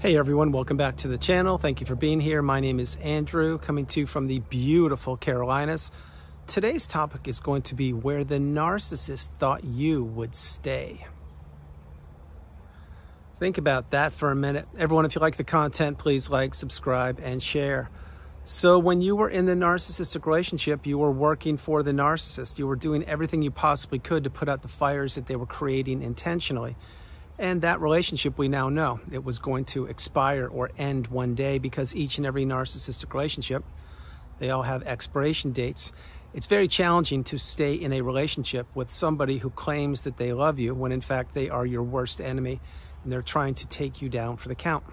Hey everyone, welcome back to the channel. Thank you for being here. My name is Andrew, coming to you from the beautiful Carolinas. Today's topic is going to be where the narcissist thought you would stay. Think about that for a minute. Everyone, if you like the content, please like, subscribe, and share. So when you were in the narcissistic relationship, you were working for the narcissist. You were doing everything you possibly could to put out the fires that they were creating intentionally. And that relationship, we now know, it was going to expire or end one day, because each and every narcissistic relationship, they all have expiration dates. It's very challenging to stay in a relationship with somebody who claims that they love you when in fact they are your worst enemy and they're trying to take you down for the count.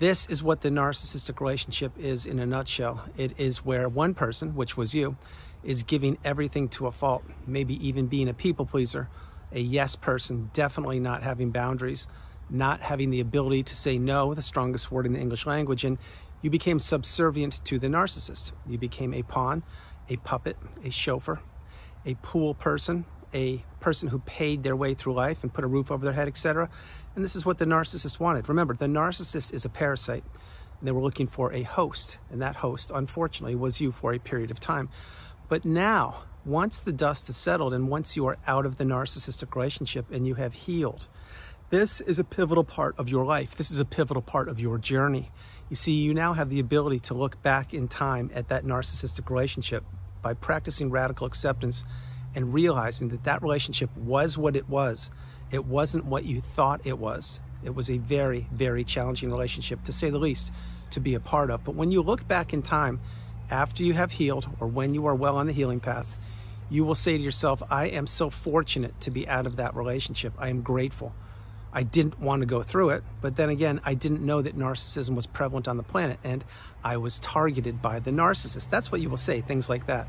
This is what the narcissistic relationship is in a nutshell. It is where one person, which was you, is giving everything to a fault, maybe even being a people pleaser, a yes person, definitely not having boundaries, not having the ability to say no, the strongest word in the English language, and you became subservient to the narcissist. You became a pawn, a puppet, a chauffeur, a pool person, a person who paid their way through life and put a roof over their head, etc. And this is what the narcissist wanted. Remember, the narcissist is a parasite, and they were looking for a host, and that host, unfortunately, was you for a period of time. But now, once the dust has settled and once you are out of the narcissistic relationship and you have healed, this is a pivotal part of your life. This is a pivotal part of your journey. You see, you now have the ability to look back in time at that narcissistic relationship by practicing radical acceptance and realizing that that relationship was what it was. It wasn't what you thought it was. It was a very, very challenging relationship, to say the least, to be a part of. But when you look back in time, after you have healed, or when you are well on the healing path, you will say to yourself, I am so fortunate to be out of that relationship. I am grateful. I didn't want to go through it, but then again, I didn't know that narcissism was prevalent on the planet, and I was targeted by the narcissist. That's what you will say, things like that.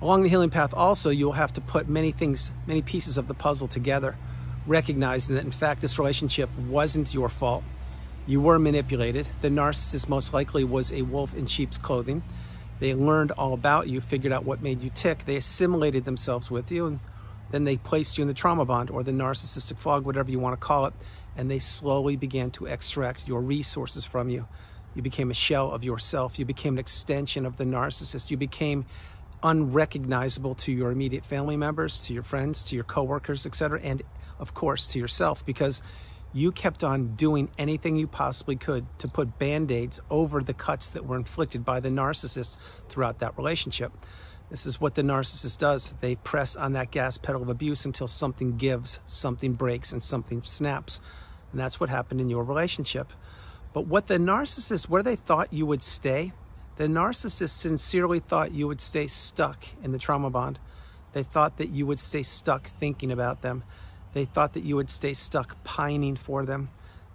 Along the healing path also, you will have to put many things, many pieces of the puzzle together, recognizing that in fact this relationship wasn't your fault. You were manipulated. The narcissist most likely was a wolf in sheep's clothing. They learned all about you, figured out what made you tick. They assimilated themselves with you, and then they placed you in the trauma bond or the narcissistic fog, whatever you want to call it, and they slowly began to extract your resources from you. You became a shell of yourself. You became an extension of the narcissist. You became unrecognizable to your immediate family members, to your friends, to your coworkers, etc., and of course to yourself, because you kept on doing anything you possibly could to put band-aids over the cuts that were inflicted by the narcissist throughout that relationship. This is what the narcissist does. They press on that gas pedal of abuse until something gives, something breaks, and something snaps. And that's what happened in your relationship. But what the narcissist, where they thought you would stay, the narcissist sincerely thought you would stay stuck in the trauma bond. They thought that you would stay stuck thinking about them. They thought that you would stay stuck pining for them.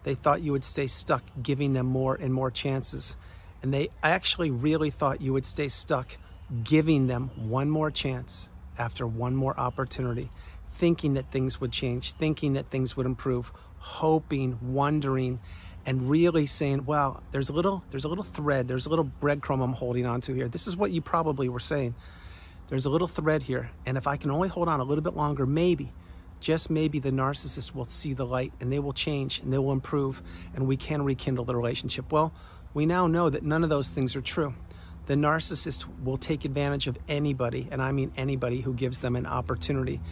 They thought you would stay stuck giving them more and more chances. And they actually really thought you would stay stuck giving them one more chance after one more opportunity, thinking that things would change, thinking that things would improve, hoping, wondering, and really saying, wow, there's a little thread, there's a little breadcrumb I'm holding on to here. This is what you probably were saying. There's a little thread here, and if I can only hold on a little bit longer, maybe, just maybe, the narcissist will see the light and they will change and they will improve and we can rekindle the relationship. Well, we now know that none of those things are true. The narcissist will take advantage of anybody, and I mean anybody, who gives them an opportunity.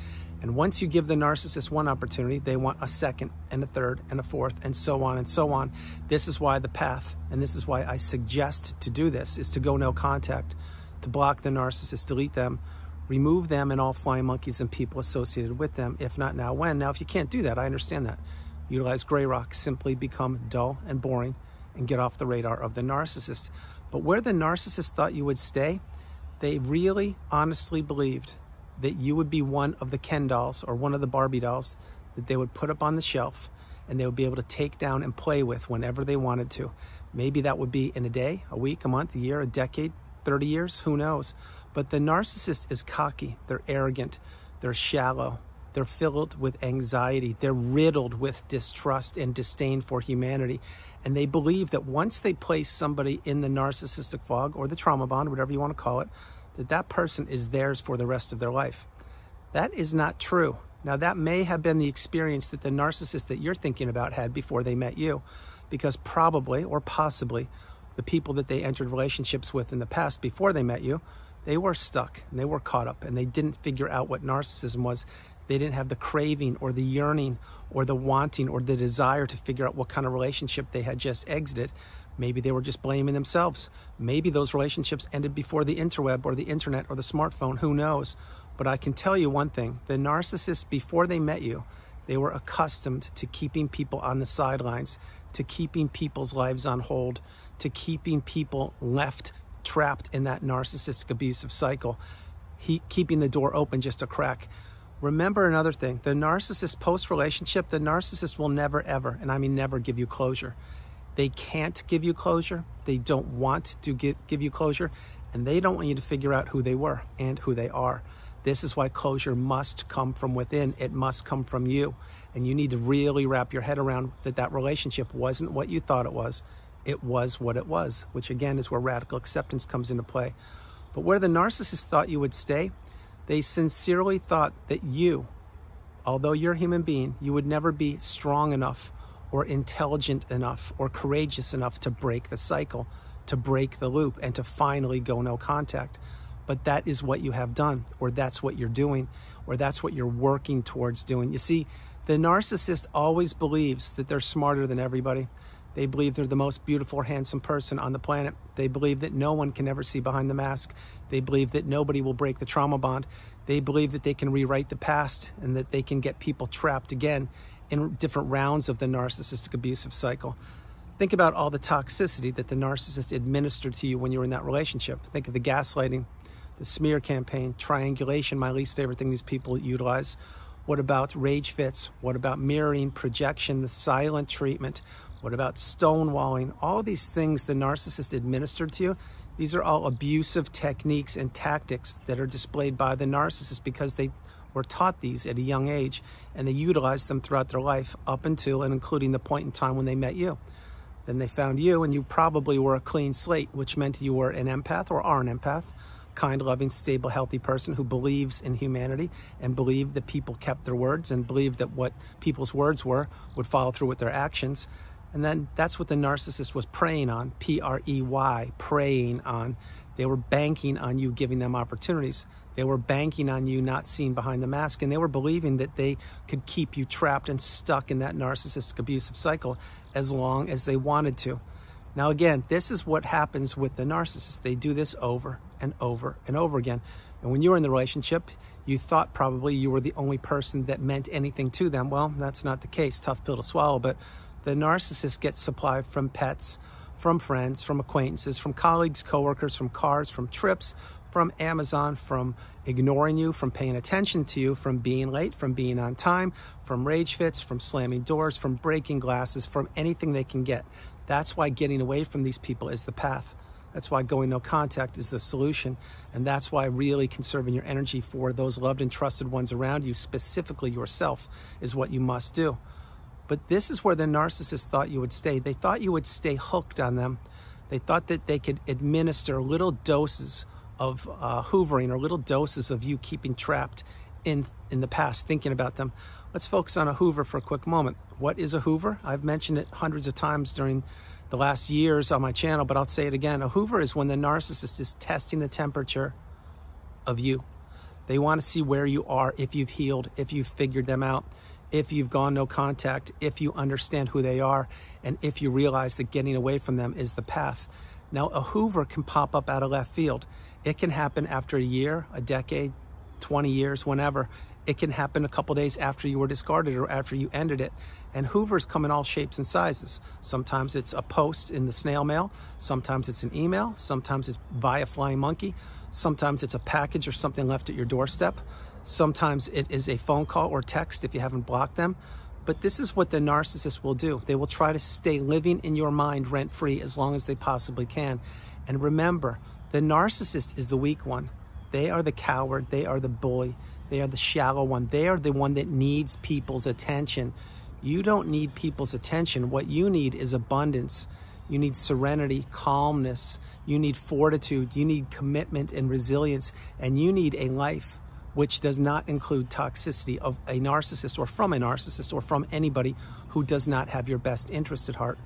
And once you give the narcissist one opportunity, they want a second and a third and a fourth and so on and so on. This is why the path, and this is why I suggest to do this, is to go no contact, to block the narcissist, delete them, remove them and all flying monkeys and people associated with them. If not now, when? Now, if you can't do that, I understand that. Utilize gray rock, simply become dull and boring and get off the radar of the narcissist. But where the narcissist thought you would stay, they really honestly believed that you would be one of the Ken dolls or one of the Barbie dolls that they would put up on the shelf and they would be able to take down and play with whenever they wanted to. Maybe that would be in a day, a week, a month, a year, a decade, 30 years, who knows? But the narcissist is cocky, they're arrogant, they're shallow, they're filled with anxiety, they're riddled with distrust and disdain for humanity. And they believe that once they place somebody in the narcissistic fog or the trauma bond, whatever you want to call it, that that person is theirs for the rest of their life. That is not true. Now, that may have been the experience that the narcissist that you're thinking about had before they met you, because probably or possibly the people that they entered relationships with in the past before they met you, they were stuck and they were caught up and they didn't figure out what narcissism was. They didn't have the craving or the yearning or the wanting or the desire to figure out what kind of relationship they had just exited. Maybe they were just blaming themselves. Maybe those relationships ended before the interweb or the internet or the smartphone. Who knows? But I can tell you one thing. The narcissists, before they met you, they were accustomed to keeping people on the sidelines, to keeping people's lives on hold, to keeping people left trapped in that narcissistic abusive cycle, keeping the door open just a crack. Remember another thing. The narcissist post-relationship, the narcissist will never, ever, and I mean never, give you closure. They can't give you closure. They don't want to give you closure, and they don't want you to figure out who they were and who they are. This is why closure must come from within. It must come from you, and you need to really wrap your head around that relationship wasn't what you thought it was. It was what it was, which again is where radical acceptance comes into play. But where the narcissist thought you would stay, they sincerely thought that you, although you're a human being, you would never be strong enough or intelligent enough or courageous enough to break the cycle, to break the loop, and to finally go no contact. But that is what you have done, or that's what you're doing, or that's what you're working towards doing. You see, the narcissist always believes that they're smarter than everybody. They believe they're the most beautiful or handsome person on the planet. They believe that no one can ever see behind the mask. They believe that nobody will break the trauma bond. They believe that they can rewrite the past and that they can get people trapped again in different rounds of the narcissistic abusive cycle. Think about all the toxicity that the narcissist administered to you when you were in that relationship. Think of the gaslighting, the smear campaign, triangulation, my least favorite thing these people utilize. What about rage fits? What about mirroring, projection, the silent treatment? What about stonewalling? All these things the narcissist administered to you, these are all abusive techniques and tactics that are displayed by the narcissist because they were taught these at a young age, and they utilized them throughout their life up until and including the point in time when they met you. Then they found you, and you probably were a clean slate, which meant you were an empath or are an empath, kind, loving, stable, healthy person who believes in humanity and believed that people kept their words and believed that what people's words were would follow through with their actions. And then that's what the narcissist was preying on, P-R-E-Y, preying on. They were banking on you giving them opportunities. They were banking on you not seeing behind the mask, and they were believing that they could keep you trapped and stuck in that narcissistic abusive cycle as long as they wanted to. Now, again, this is what happens with the narcissist. They do this over and over and over again. And when you were in the relationship, you thought probably you were the only person that meant anything to them. Well, that's not the case. Tough pill to swallow, but the narcissist gets supply from pets, from friends, from acquaintances, from colleagues, coworkers, from cars, from trips, from Amazon, from ignoring you, from paying attention to you, from being late, from being on time, from rage fits, from slamming doors, from breaking glasses, from anything they can get. That's why getting away from these people is the path. That's why going no contact is the solution. And that's why really conserving your energy for those loved and trusted ones around you, specifically yourself, is what you must do. But this is where the narcissist thought you would stay. They thought you would stay hooked on them. They thought that they could administer little doses of hoovering or little doses of you keeping trapped in the past, thinking about them. Let's focus on a hoover for a quick moment. What is a hoover? I've mentioned it hundreds of times during the last years on my channel, but I'll say it again. A hoover is when the narcissist is testing the temperature of you. They want to see where you are, if you've healed, if you've figured them out, if you've gone no contact, if you understand who they are, and if you realize that getting away from them is the path. Now, a hoover can pop up out of left field. It can happen after a year, a decade, 20 years, whenever. It can happen a couple days after you were discarded or after you ended it. And hoovers come in all shapes and sizes. Sometimes it's a post in the snail mail. Sometimes it's an email. Sometimes it's via flying monkey. Sometimes it's a package or something left at your doorstep. Sometimes it is a phone call or text if you haven't blocked them. But this is what the narcissist will do. They will try to stay living in your mind rent-free as long as they possibly can. And remember, the narcissist is the weak one. They are the coward. They are the bully. They are the shallow one. They are the one that needs people's attention. You don't need people's attention. What you need is abundance. You need serenity, calmness. You need fortitude. You need commitment and resilience. And you need a life which does not include toxicity of a narcissist or from a narcissist or from anybody who does not have your best interest at heart.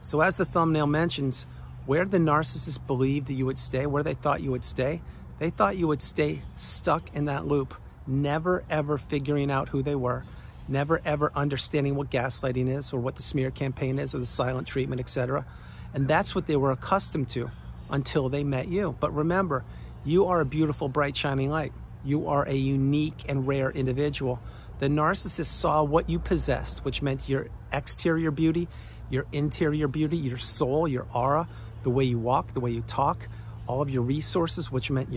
So as the thumbnail mentions, where the narcissist believed that you would stay, where they thought you would stay, they thought you would stay stuck in that loop, never ever figuring out who they were, never ever understanding what gaslighting is or what the smear campaign is or the silent treatment, etc. And that's what they were accustomed to until they met you. But remember, you are a beautiful, bright, shining light. You are a unique and rare individual. The narcissist saw what you possessed, which meant your exterior beauty, your interior beauty, your soul, your aura, the way you walk, the way you talk, all of your resources, which means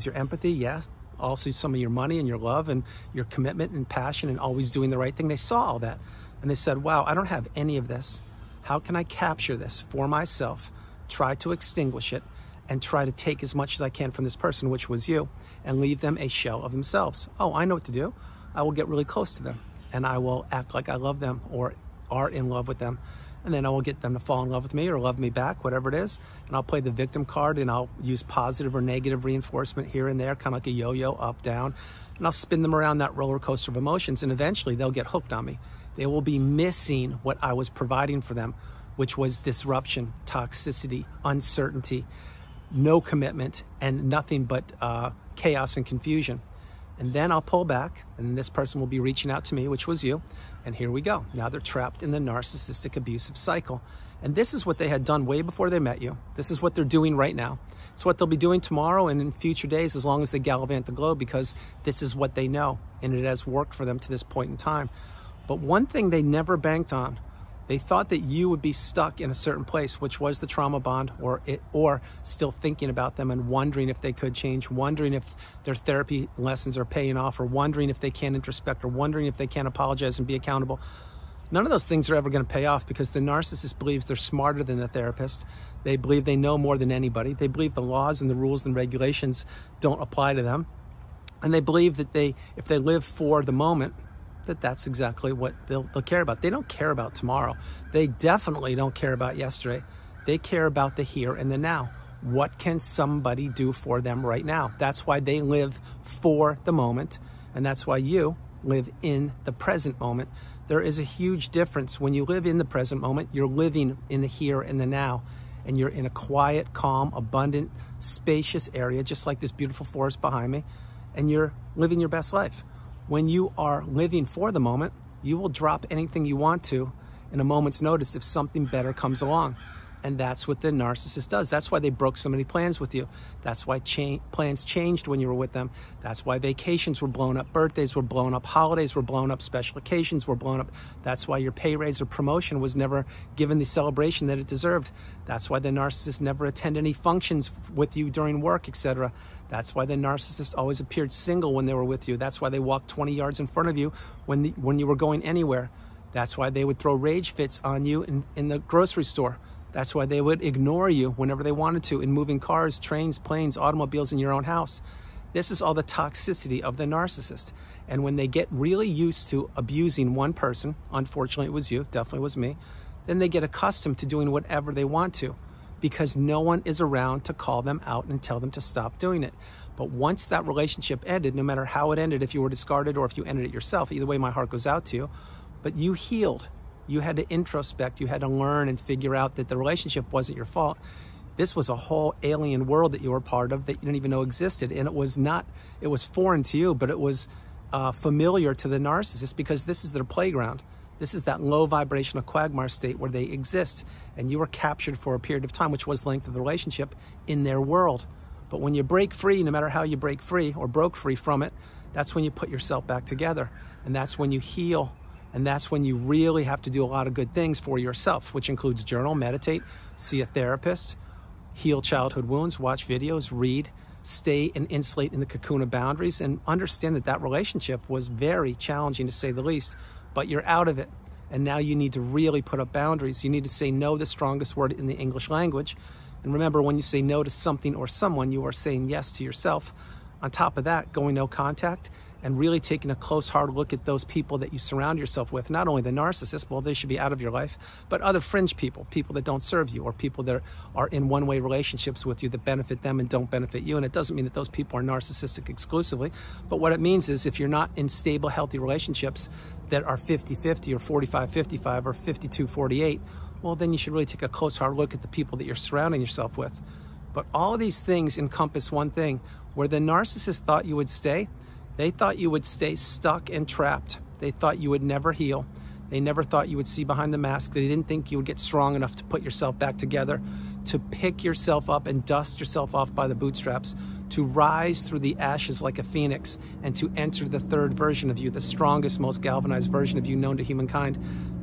your empathy, yes. Also some of your money and your love and your commitment and passion and always doing the right thing. They saw all that and they said, wow, I don't have any of this. How can I capture this for myself, try to extinguish it, and try to take as much as I can from this person, which was you, and leave them a shell of themselves? Oh, I know what to do. I will get really close to them and I will act like I love them or are in love with them. And then I will get them to fall in love with me or love me back, whatever it is. And I'll play the victim card and I'll use positive or negative reinforcement here and there, kind of like a yo-yo, up, down. And I'll spin them around that roller coaster of emotions, and eventually they'll get hooked on me. They will be missing what I was providing for them, which was disruption, toxicity, uncertainty, no commitment, and nothing but chaos and confusion. And then I'll pull back, and this person will be reaching out to me, which was you. And here we go. Now they're trapped in the narcissistic abusive cycle. And this is what they had done way before they met you. This is what they're doing right now. It's what they'll be doing tomorrow and in future days, as long as they gallivant the globe, because this is what they know. And it has worked for them to this point in time. But one thing they never banked on, they thought that you would be stuck in a certain place, which was the trauma bond, or still thinking about them and wondering if they could change, wondering if their therapy lessons are paying off, or wondering if they can introspect, or wondering if they can apologize and be accountable. None of those things are ever going to pay off, because the narcissist believes they're smarter than the therapist. They believe they know more than anybody. They believe the laws and the rules and regulations don't apply to them. And they believe that if they live for the moment, that's exactly what they'll care about. They don't care about tomorrow. They definitely don't care about yesterday. They care about the here and the now. What can somebody do for them right now? That's why they live for the moment, and that's why you live in the present moment. There is a huge difference. When you live in the present moment, you're living in the here and the now, and you're in a quiet, calm, abundant, spacious area, just like this beautiful forest behind me, and you're living your best life. When you are living for the moment, you will drop anything you want to in a moment's notice if something better comes along. And that's what the narcissist does. That's why they broke so many plans with you. That's why plans changed when you were with them. That's why vacations were blown up, birthdays were blown up, holidays were blown up, special occasions were blown up. That's why your pay raise or promotion was never given the celebration that it deserved. That's why the narcissist never attended any functions with you during work, etc. That's why the narcissist always appeared single when they were with you. That's why they walked 20 yards in front of you when you were going anywhere. That's why they would throw rage fits on you in the grocery store. That's why they would ignore you whenever they wanted to in moving cars, trains, planes, automobiles in your own house. This is all the toxicity of the narcissist. And when they get really used to abusing one person, unfortunately it was you, definitely was me, then they get accustomed to doing whatever they want to, because no one is around to call them out and tell them to stop doing it. But once that relationship ended, no matter how it ended, if you were discarded or if you ended it yourself, either way my heart goes out to you, but you healed. You had to introspect, you had to learn and figure out that the relationship wasn't your fault. This was a whole alien world that you were part of that you didn't even know existed. And it was foreign to you, but it was familiar to the narcissist, because this is their playground. This is that low vibrational quagmire state where they exist. And you were captured for a period of time, which was the length of the relationship, in their world. But when you break free, no matter how you break free or broke free from it, that's when you put yourself back together. And that's when you heal. And that's when you really have to do a lot of good things for yourself, which includes journal, meditate, see a therapist, heal childhood wounds, watch videos, read, stay and insulate in the cocoon of boundaries, and understand that that relationship was very challenging, to say the least, but you're out of it. And now you need to really put up boundaries. You need to say no, the strongest word in the English language. And remember, when you say no to something or someone, you are saying yes to yourself. On top of that, going no contact, and really taking a close, hard look at those people that you surround yourself with. Not only the narcissist, well, they should be out of your life, but other fringe people, people that don't serve you, or people that are in one-way relationships with you that benefit them and don't benefit you. And it doesn't mean that those people are narcissistic exclusively, but what it means is if you're not in stable, healthy relationships that are 50-50 or 45-55 or 52-48, well, then you should really take a close, hard look at the people that you're surrounding yourself with. But all of these things encompass one thing. Where the narcissist thought you would stay, they thought you would stay stuck and trapped. They thought you would never heal. They never thought you would see behind the mask. They didn't think you would get strong enough to put yourself back together, to pick yourself up and dust yourself off by the bootstraps, to rise through the ashes like a phoenix, and to enter the third version of you, the strongest, most galvanized version of you known to humankind.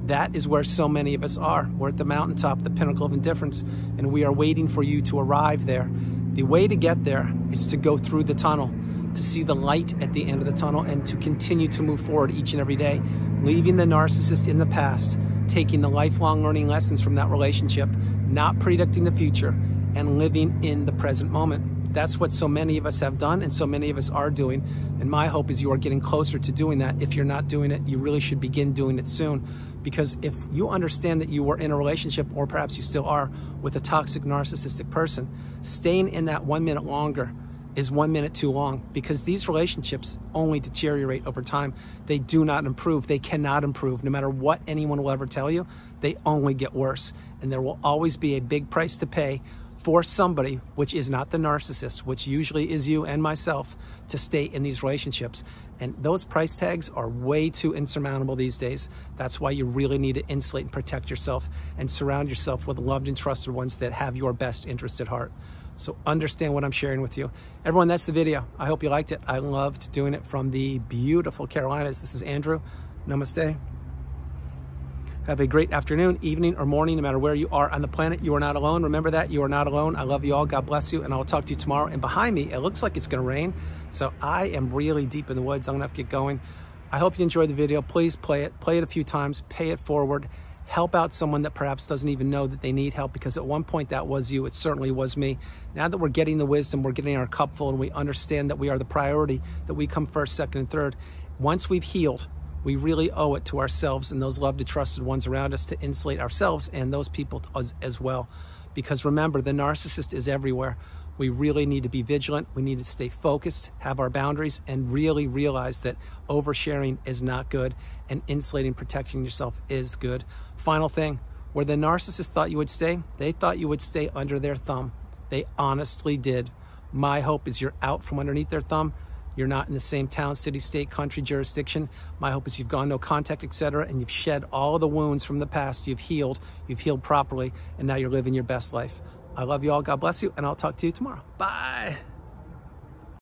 That is where so many of us are. We're at the mountaintop, the pinnacle of indifference, and we are waiting for you to arrive there. The way to get there is to go through the tunnel, to see the light at the end of the tunnel, and to continue to move forward each and every day, leaving the narcissist in the past, taking the lifelong learning lessons from that relationship, not predicting the future, and living in the present moment. That's what so many of us have done and so many of us are doing. And my hope is you are getting closer to doing that. If you're not doing it, you really should begin doing it soon. Because if you understand that you were in a relationship, or perhaps you still are, with a toxic narcissistic person, staying in that 1 minute longer is 1 minute too long, because these relationships only deteriorate over time. They do not improve. They cannot improve. No matter what anyone will ever tell you, they only get worse. And there will always be a big price to pay for somebody, which is not the narcissist, which usually is you and myself, to stay in these relationships. And those price tags are way too insurmountable these days. That's why you really need to insulate and protect yourself and surround yourself with loved and trusted ones that have your best interest at heart. So understand what I'm sharing with you. Everyone, that's the video. I hope you liked it. I loved doing it from the beautiful Carolinas. This is Andrew. Namaste. Have a great afternoon, evening, or morning, no matter where you are on the planet. You are not alone. Remember that. You are not alone. I love you all. God bless you. And I'll talk to you tomorrow. And behind me, it looks like it's going to rain. So I am really deep in the woods. I'm going to have to get going. I hope you enjoyed the video. Please play it. Play it a few times. Pay it forward. Help out someone that perhaps doesn't even know that they need help, because at one point that was you. It certainly was me. Now that we're getting the wisdom, we're getting our cup full, and we understand that we are the priority, that we come first, second, and third. Once we've healed, we really owe it to ourselves and those loved and trusted ones around us to insulate ourselves and those people as well. Because remember, the narcissist is everywhere. We really need to be vigilant. We need to stay focused, have our boundaries, and really realize that oversharing is not good, and insulating, protecting yourself is good. Final thing, where the narcissist thought you would stay, they thought you would stay under their thumb. They honestly did. My hope is you're out from underneath their thumb. You're not in the same town, city, state, country, jurisdiction. My hope is you've gone no contact, etc., and you've shed all the wounds from the past. You've healed properly, and now you're living your best life. I love you all. God bless you, and I'll talk to you tomorrow. Bye.